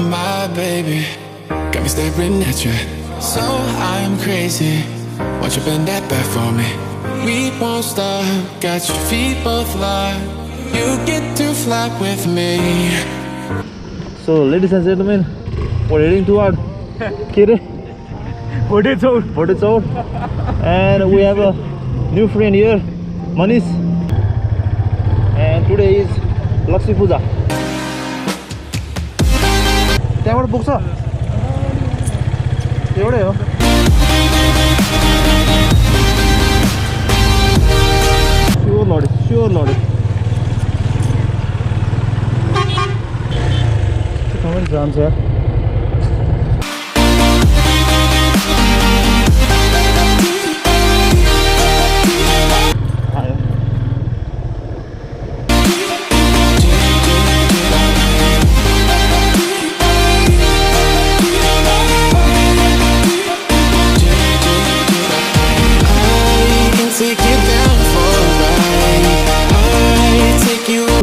my baby, got me staring at you. So I'm crazy, won't you bend that back for me? We won't stop, got your feet both locked. You get to fly with me. So ladies and gentlemen, we're heading toward Bhotechaur, and we have a new friend here, Manish, and today is Laxmi Pooja. त्यहाँबाट पुग्छ एउटै हो sure लडी कहाँ जान्छ यार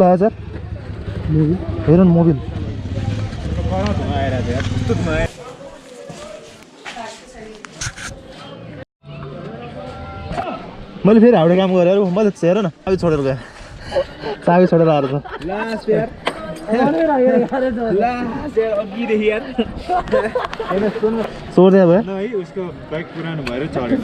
हजार हेर न मोबिल मैले फेरि हाउडे काम गरेर मैले हेर न चाबी छोडेर गएँ चाबी छोडेर आएर सोध्या भयो उसको बाइक पुरानो भएर चढेन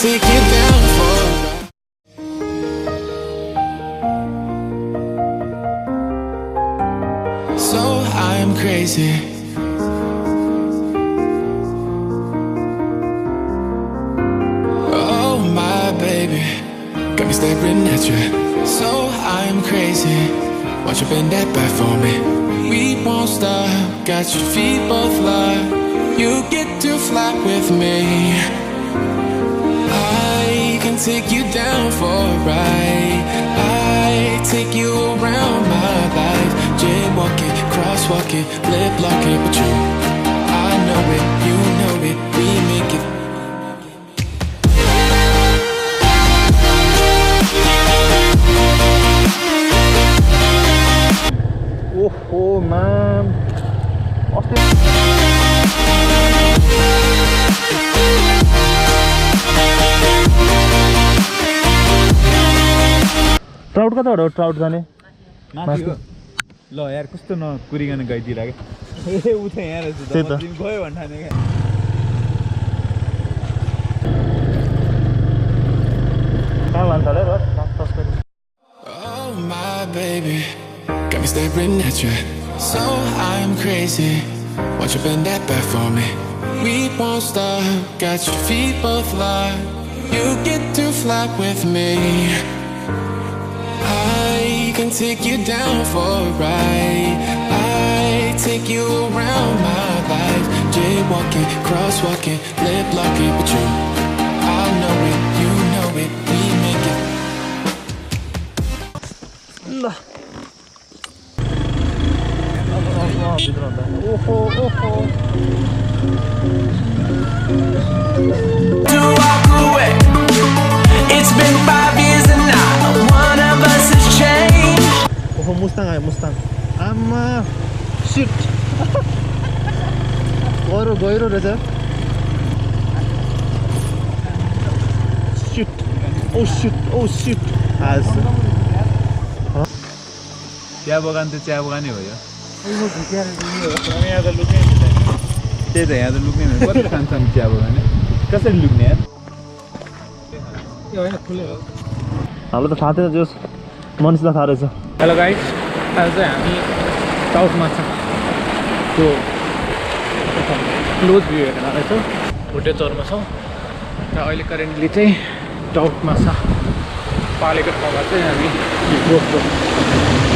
Take you down for so I'm crazy. Oh my baby, got me staring at you. So I'm crazy, won't you bend that back for me? We won't stop, got your feet both locked. You get to fly with me. I can take you down for a ride. I take you around my life. Jaywalking, crosswalking, lip locking, but you, I know it, you know it, we make it. Oh man, trout कता हो trout जाने माथि हो ल यार कस्तो नकुरिकन गइदिरा के उ त यहाँ रहेछ त तिमी गयो भन्ठाने के कहाँ लान्छ होला र Oh my baby, got me staring at you. So I'm crazy, won't you bend that back for me? We won't stop, got your feet both locked. You get to fly with me. I can take you down for a ride. I take you around my life. Jaywalking, crosswalking, lip locking, but you, I know it, you know it, we make it. To walk away. It's been 5 years and now one of us has changed. Oh, Mustang आयो Mustang. आमा shit. गहिरो रहेछ. Oh shit. आज चिया बगान त चिया बगानै हो यो यहाँ त लुक्ने त्यही त यहाँ त लुक्ने कति खान्छन् चिया बगान कसरी लुक्ने यार यो हैन खुले हो हालो त थाहा थिएन जोस मनिसलाई थाहा रहेछ हेलो गाइस आज चाहिँ हामी टाउट माछा को क्लोज भ्यू हेर्न आएछौँ भोटेचौरमा छौँ र अहिले करेन्टली चाहिँ टाउट माछा पालेको ठाउँमा चाहिँ हामी GoPro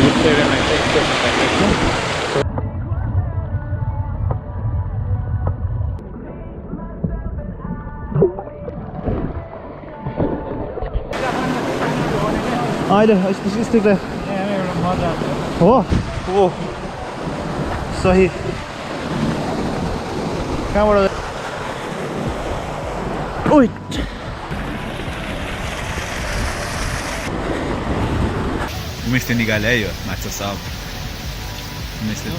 चाहिँ खोज्न थालेको छौँ अहिले स्टिक हो ओ सही कहाँबाट उमेशले निकाल्यो है यो माछा सब उमेशले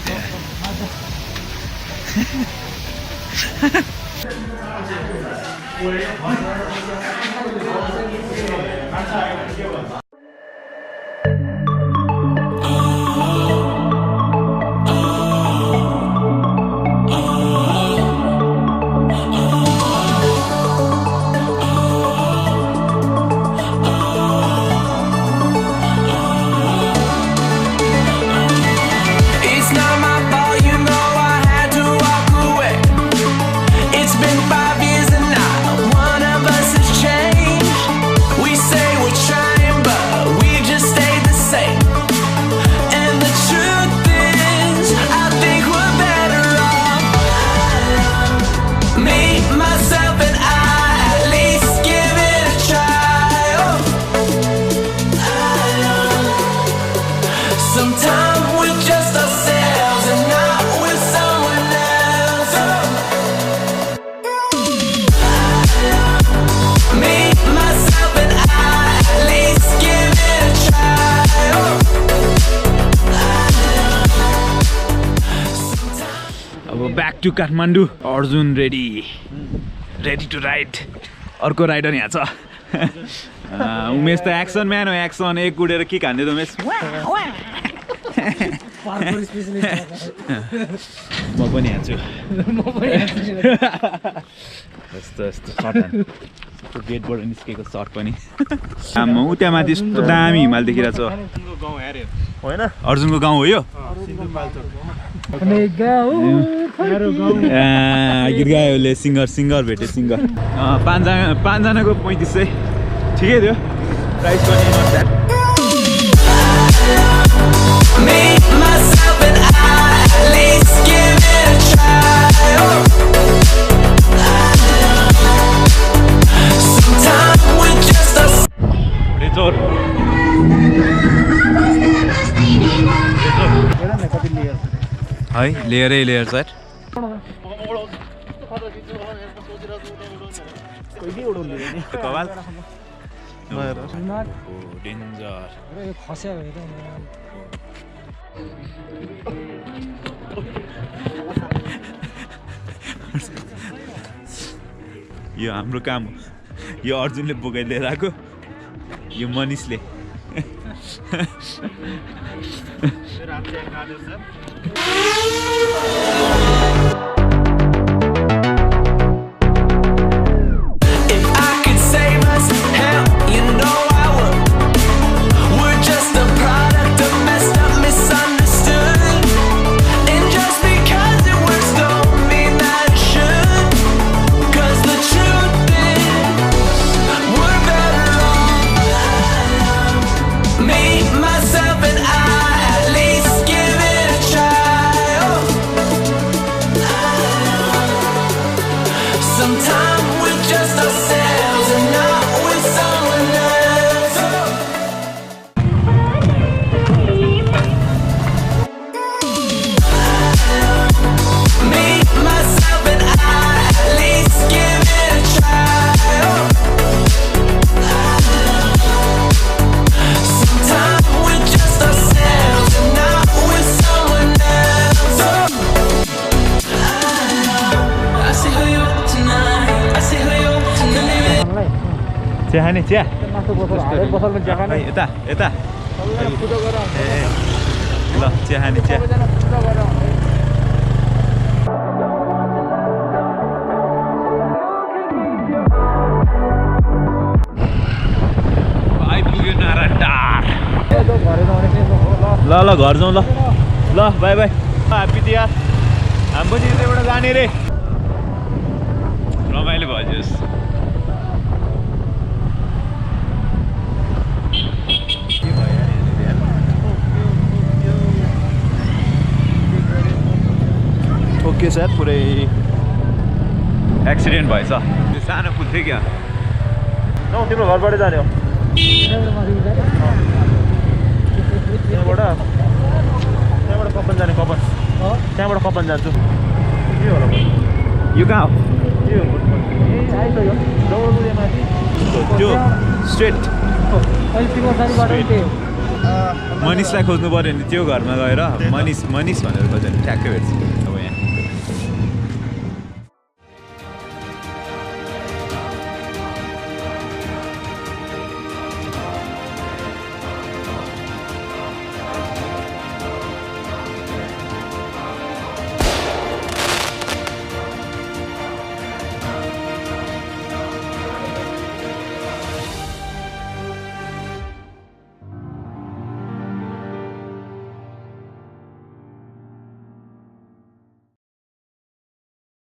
to Kathmandu. Arjun ready to ride. अर्को राइडर यहाँ छ उमेश त एक्सन म्यान हो एक्सन एक गुडेर के खान्दै त उमेश म पनि हान्छु यस्तो यस्तो सर्ट गेटबाट निस्केको सर्ट पनि म उता माथि यस्तो दामी हिमाल देखिरहेको छ होइन अर्जुनको गाउँ हो यो गीत गायोले सिङ्गर भेटे सिङ्गर पाँचजनाको 3500 ठिकै थियो प्राइस पनि नट द्याट है लेयर सर कवाल डेन्जर यो हाम्रो काम हो यो अर्जुनले बोकाइदिएर आएको यो मनिषले चिया चिया यता यता ल चिया खाने चिया आइपुग्यो नारायणटार ल ल घर जाउँ ल ल बाई बाई ह्याप्पी तिहार हामी पनि यतैबाट जाने रे रमाइलो भइदियोस् ओके सर पुरै एक्सिडेन्ट भएछ त्यो सानो पुल थियो क्या तिम्रो घरबाट जाने हो त्यहाँबाट कपन जाने कपन त्यहाँबाट कपन जान्छु के होला यो कहाँ हो स्ट्रेट अहिले सिमसारीबाट पनि त्यही हो मनिषलाई खोज्नु पर्यो भने त्यो घरमा गएर मनिष भनेर खोज्यो भने ठ्याक्कै भेट्छ